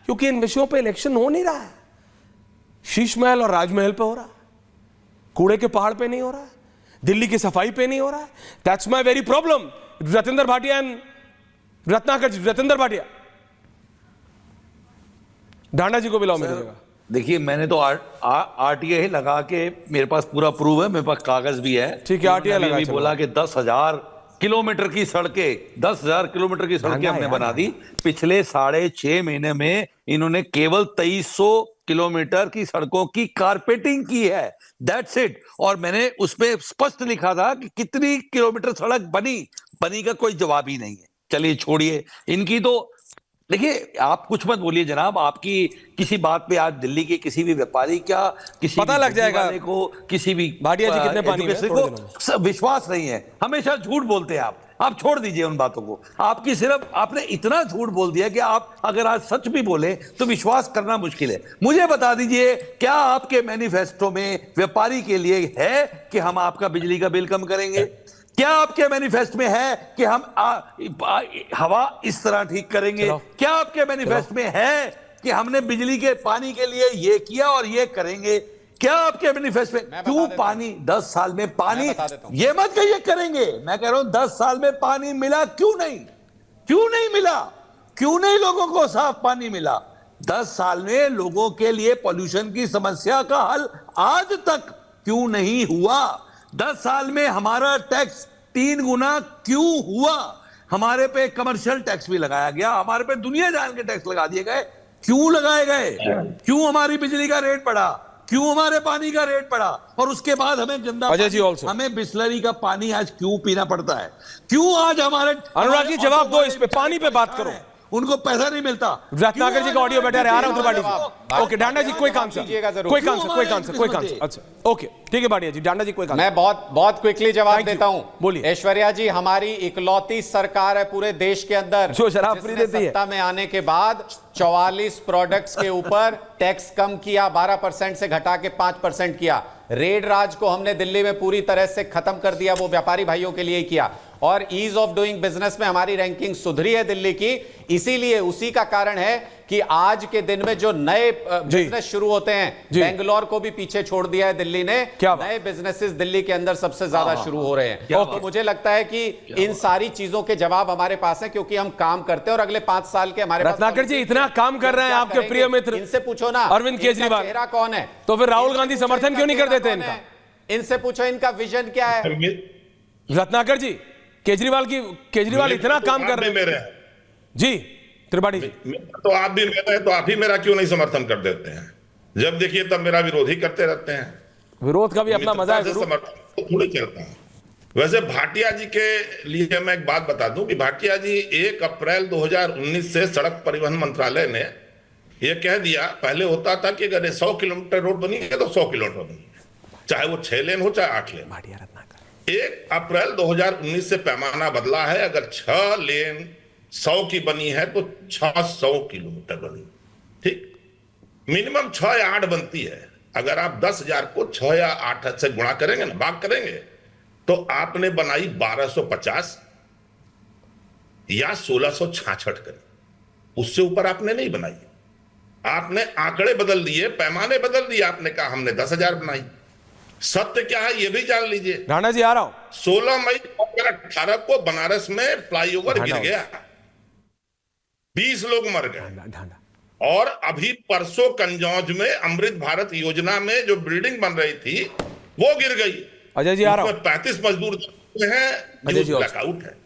क्योंकि इन विषयों पे इलेक्शन हो नहीं रहा है। शीश महल और राजमहल पे हो रहा है, कूड़े के पहाड़ पे नहीं हो रहा है, दिल्ली की सफाई पे नहीं हो रहा है। That's my very problem. Ratendra Bhatia and Ratnakar ji, Ratendra Bhatia, Dhanda ji को बुलाओ मेरी जगह। देखिए, मैंने तो आरटीआई लगा के, मेरे पास पूरा प्रूफ है, मेरे पास कागज भी है। ठीक है, आरटीआई लगा, बोला कि 10,000 किलोमीटर की सड़कें, 10,000 किलोमीटर की सड़कें हमने बना दी। पिछले 6.5 महीने में इन्होंने केवल 2300 किलोमीटर की सड़कों की कारपेटिंग की है। That's it. और मैंने उसमें स्पष्ट लिखा था कि कितनी किलोमीटर सड़क बनी का कोई जवाब ही नहीं है। चलिए छोड़िए इनकी, तो देखिए आप कुछ मत बोलिए जनाब, आपकी किसी बात पे आज दिल्ली के किसी भी व्यापारी क्या किसी पता लग जाएगा को, किसी भी भाटिया जी कितने पानी में को विश्वास नहीं है। हमेशा झूठ बोलते हैं आप छोड़ दीजिए उन बातों को। आपकी सिर्फ आपने इतना झूठ बोल दिया कि आप अगर आज सच भी बोले तो विश्वास करना मुश्किल है। मुझे बता दीजिए, क्या आपके मैनिफेस्टो में व्यापारी के लिए है कि हम आपका बिजली का बिल कम करेंगे? क्या आपके मैनिफेस्ट में है कि हम हवा इस तरह ठीक करेंगे? क्या आपके मैनिफेस्ट में है कि हमने बिजली के पानी के लिए ये किया और ये करेंगे? क्या आपके मैनिफेस्ट में क्यों पानी 10 साल में पानी, ये मत कहिए करेंगे, मैं कह रहा हूं 10 साल में पानी मिला क्यों नहीं मिला? क्यों नहीं लोगों को साफ पानी मिला? 10 साल में लोगों के लिए पॉल्यूशन की समस्या का हल आज तक क्यों नहीं हुआ? 10 साल में हमारा टैक्स 3 गुना क्यों हुआ? हमारे पे कमर्शियल टैक्स भी लगाया गया, हमारे पे दुनिया जान के टैक्स लगा दिए गए। क्यों लगाए गए? क्यों हमारी बिजली का रेट बढ़ा? क्यों हमारे पानी का रेट बढ़ा? और उसके बाद हमें गंदा हमें बिस्लरी का पानी आज क्यों पीना पड़ता है? क्यों आज हमारे अनुराग जी जवाब दो, इस पे पानी पे बात करो। उनको पैसा नहीं मिलता। रत्नाकर जी का ऑडियो बेटर है, आ रहा हूं त्रिपाठी जी। ओके ढांडा जी, कोई आंसर। अच्छा ओके ठीक है भाटिया जी, ढांडा जी कोई आंसर। मैं बहुत क्विकली जवाब देता हूं। बोलिए। ऐश्वर्या जी हमारी इकलौती सरकार है पूरे देश के अंदर जो शराब फ्री देती है। सत्ता में आने के बाद 44 प्रोडक्ट्स के ऊपर टैक्स कम किया, 12% से घटा के 5% किया। रेड राज को हमने दिल्ली में पूरी तरह से खत्म कर दिया, वो व्यापारी भाइयों के लिए ही किया। और ईज ऑफ डूइंग बिजनेस में हमारी रैंकिंग सुधरी है दिल्ली की। इसीलिए उसी का कारण है कि आज के दिन में जो नए बिजनेस शुरू होते हैं, बेंगलोर को भी पीछे छोड़ दिया है दिल्ली ने। नए बिजनेसेस दिल्ली के अंदर सबसे ज्यादा शुरू हो रहे हैं। तो मुझे लगता है कि इन सारी चीजों के जवाब हमारे पास है, क्योंकि हम काम करते हैं और अगले 5 साल के हमारे रत्नाकर जी इतना काम कर रहे हैं आपके प्रिय मित्र, इनसे पूछो ना अरविंद केजरीवाल चेहरा कौन है, तो फिर राहुल गांधी समर्थन क्यों नहीं कर देते इनका? इनसे पूछो इनका विजन क्या है। रत्नाकर जी केजरीवाल इतना काम कर रहे हैं जी। त्रिपाठी जी तो आप भी मेरा है, तो आप ही मेरा क्यों नहीं समर्थन कर देते हैं? जब देखिए तब मेरा विरोध ही करते रहते हैं। विरोध का भी अपना मजा है, समर्थन थोड़ी चलता है। वैसे भाटिया जी के लिए मैं एक बात बता दूं कि भाटिया जी 1 अप्रैल 2019 से सड़क परिवहन मंत्रालय ने यह कह दिया, पहले होता था कि अगर 100 किलोमीटर रोड बनी है तो 100 किलोमीटर बनी है, चाहे वो 6 लेन हो चाहे 8 लेन। 1 अप्रैल 2019 से पैमाना बदला है, अगर 6 लेन 100 की बनी है तो 600 किलोमीटर बनी। ठीक, मिनिमम 6 या 8 बनती है। अगर आप 10,000 को 6 या 8 से गुणा करेंगे ना, भाग करेंगे, तो आपने बनाई 1250 या 1666 करी, उससे ऊपर आपने नहीं बनाई। आपने आंकड़े बदल दिए, पैमाने बदल दिए। आपने कहा हमने 10,000 बनाई। सत्य क्या है ये भी जान लीजिए। ढांडा जी आ रहा हूं। 16 मई 2018 को बनारस में फ्लाईओवर गिर गया, 20 लोग मर गए। और अभी परसों कन्नौज में अमृत भारत योजना में जो बिल्डिंग बन रही थी वो गिर गई। अजय जी आ रहा हूं। 35 मजदूर हैं, ब्लैकआउट है।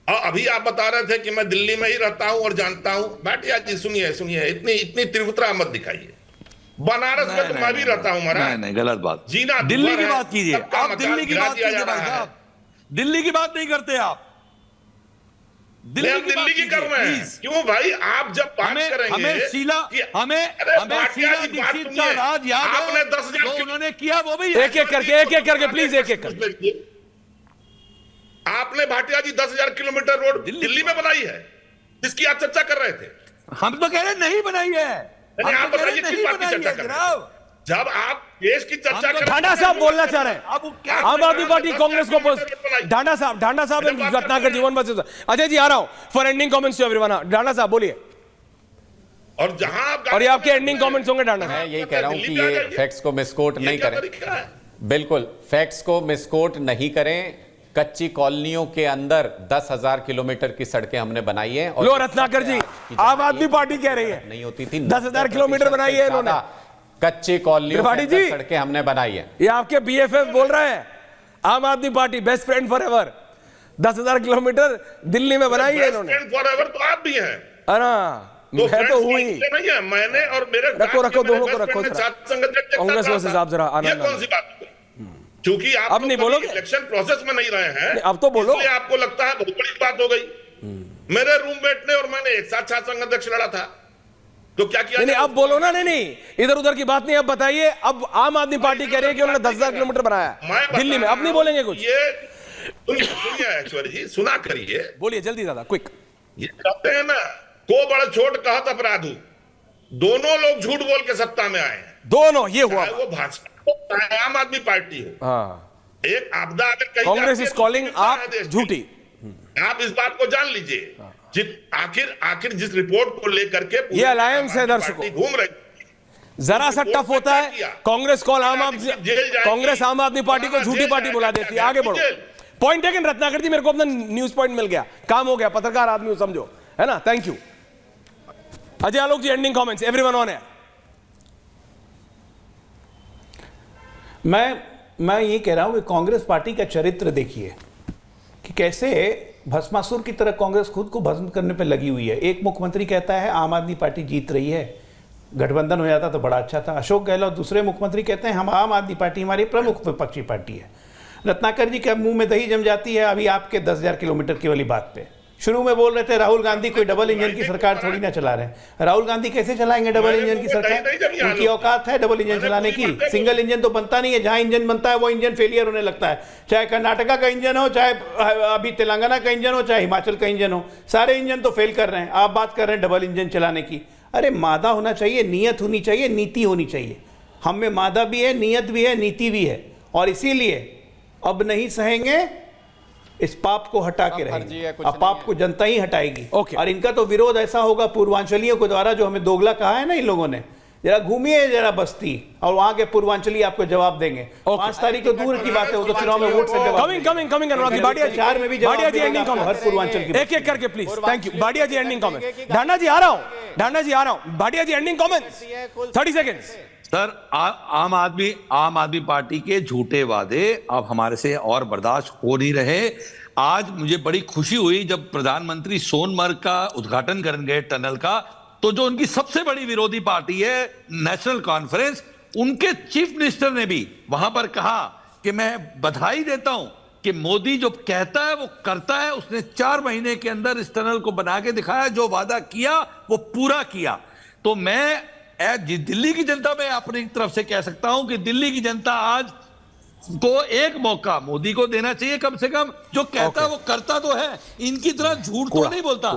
और अभी आप बता रहे थे कि मैं दिल्ली में ही रहता हूं और जानता हूं। भाटिया जी सुनिए, इतनी तीव्रता मत दिखाइए। बनारस में तो मैं भी रहता हूं। नहीं, गलत बात। जीना दिल्ली की बात कीजिए आप, दिल्ली की बात कीजिए भाई साहब। दिल्ली की बात नहीं करते आप, दिल्ली की कर रहे हैं। क्यों भाई? आप जब बात करेंगे हमें शीला दीक्षित का राज याद है, आपने 10,000 उन्होंने किया, वो भी एक एक करके प्लीज एक एक करके। आपने भाटिया जी 10,000 किलोमीटर रोड दिल्ली में बनाई है, जिसकी आप चर्चा कर रहे थे। हम तो कह रहे नहीं बनाई है। आप बताइए किस बात की चर्चा कर रहे हैं? जब आप देश की चर्चा कर, ढांडा साहब बोलना चाह रहे हैं। आम आदमी पार्टी कांग्रेस को ढांडा साहब रत्नाकर जीवन बस। अजय जी आ रहा हूं for ending comments to everyone. Dhanda साहब बोलिए। और जहां आप और ये आपके एंडिंग कमेंट्स होंगे डांडा मैं साहब। यही कह रहा हूं कि दिल्ली पे आ ये जाइए। फैक्ट्स को मिसकोट ये नहीं क्या करें। तरीका है? बिल्कुल फैक्ट्स को मिसकोट नहीं करें। कच्ची कॉलोनियों के अंदर 10,000 किलोमीटर की सड़कें हमने बनाई है। और लो रत्नाकर जी, आम आदमी पार्टी कह रही है नहीं होती थी, 10,000 किलोमीटर बनाई है इन्होंने। कच्ची कॉलोनियों के त्रिपाठी अंदर जी, सड़कें हमने बनाई है। ये आपके बीएफएफ बोल रहे हैं, आम Aadmi party best friend for ever 10,000 kilometre Delhi में बनाई है इन्होंने। फॉरएवर तो आप भी हैं। मैं तो हुई। नहीं है, मैंने और मेरे रखो, साथ के दोनों मेरे को best रखो friend ने जरा। साथ संगत व्यक्त कांग्रेस करता वर्सेस था। आप जरा ये आनंद कौन सी बात है? क्योंकि आप अब नहीं बोलोगे? इलेक्शन प्रोसेस में नहीं रहे हैं, अब तो बोलो। इसलिए आपको लगता है बहुत बड़ी बात हो गई। मेरे रूममेट ने और मैंने एक साथ संघ अध्यक्ष लड़ा था, तो क्या किया? नहीं, अब बोलो ना। नहीं, इधर उधर की बात नहीं, अब बताइए। अब आम आदमी पार्टी कह रही है कि उन्होंने 10,000 किलोमीटर बनाया दिल्ली में, अब नहीं बोलेंगे कुछ? ये सुनिए ऐश्वर्य जी, सुना करिए। बोलिए जल्दी दादा, क्विक। ये कहते हैं ना, को बड़ छोट कहत अपराधु, दोनों लोग झूठ बोल के सत्ता में आए हैं। दोनों, ये हुआ। चाहे वो भाजपा हो चाहे आम आदमी पार्टी हो। हाँ, एक आपदा अगर कहीं कांग्रेस जाती है इज तो कॉलिंग कितना आप है देश के झूठी। लिए? आप इस बात को जान लीजिए। आखिर जिस रिपोर्ट को लेकर के पूरी ये अलायंस है आम आदमी दर्शकों। पार्टी घूम रही, जरा सा टफ होता है। किया? कांग्रेस कॉल आम आदमी, जेल जाएगी, कांग्रेस आम आदमी पार्टी को वहां झूठी जेल पार्टी जाएगा, बुला देती है। क्या आगे बढ़ो। जेल? पॉइंट टेकन रत्नाकर जी, मेरे को अपना न्यूज पॉइंट मिल गया, काम हो गया, पत्रकार आदमी हूं समझो, है ना। Thank you. Ajay Alok ji, ending comments, everyone on air. मैं ये कह रहा हूं कि कांग्रेस पार्टी का चरित्र देखिए कि कैसे भस्मासुर की तरह कांग्रेस खुद को भस्म करने पे लगी हुई है। एक मुख्यमंत्री कहता है आम आदमी पार्टी जीत रही है, गठबंधन हो जाता तो बड़ा अच्छा था। अशोक गहलोत दूसरे मुख्यमंत्री कहते हैं हम आम आदमी पार्टी हमारी प्रमुख विपक्षी पार्टी है। रत्नाकर जी के मुंह में दही जम जाती है अभी आपके 10,000 किलोमीटर की वाली बात पे। शुरू में बोल रहे थे राहुल गांधी कोई डबल इंजन की सरकार थोड़ी ना चला रहे हैं। राहुल गांधी कैसे चलाएंगे डबल इंजन की सरकार? उनकी औकात है डबल इंजन चलाने की? सिंगल इंजन तो बनता नहीं है। जहां इंजन बनता है वो इंजन फेलियर होने लगता है। चाहे कर्नाटका का इंजन हो, चाहे अभी तेलंगाना का इंजन हो, चाहे हिमाचल का इंजन हो, सारे इंजन तो फेल कर रहे हैं। आप बात कर रहे हैं डबल इंजन चलाने की। अरे मादा होना चाहिए, नियत होनी चाहिए, नीति होनी चाहिए। हम में मादा भी है, नियत भी है, नीति भी है। और इसीलिए अब नहीं सहेंगे, इस पाप को हटा के रहेंगे। अब पाप को जनता ही हटाएगी। और इनका तो विरोध ऐसा होगा पूर्वांचलियों के द्वारा, जो हमें दोगला कहा है ना इन लोगों ने। जरा घूमिए जरा बस्ती और वहां के पूर्वांचली आपको जवाब देंगे। 5 तारीख तो दूर की बात है, वो तो चुनाव में वोट से जवाब कमिंग अनुराग जी, भाटिया जी, 4 में भी भाटिया जी एंडिंग हर कमेंट पूर्वांचल की एक एक करके please. Thank you Bhatia ji, ending comment. Dhanda ji आ रहा हूं, ढांडा जी आ रहा हूं। Bhatia ji ending comments, 30 seconds. Sir Aam Aadmi party के झूठे वादे अब हमारे से और बर्दाश्त हो नहीं रहे। आज मुझे बड़ी खुशी हुई जब प्रधानमंत्री सोनमर्ग का उद्घाटन करने गए टनल का, तो जो उनकी सबसे बड़ी विरोधी पार्टी है नेशनल कॉन्फ्रेंस, उनके चीफ मिनिस्टर ने भी वहां पर कहा कि मैं बधाई देता हूं कि मोदी जो कहता है वो करता है। उसने 4 महीने के अंदर इस टनल को बना के दिखाया, जो वादा किया वो पूरा किया। तो मैं दिल्ली की जनता में अपनी तरफ से कह सकता हूं कि दिल्ली की जनता आज को एक मौका मोदी को देना चाहिए कम से कम। जो कहता है वो करता तो है, इनकी तरह झूठ तो नहीं बोलता।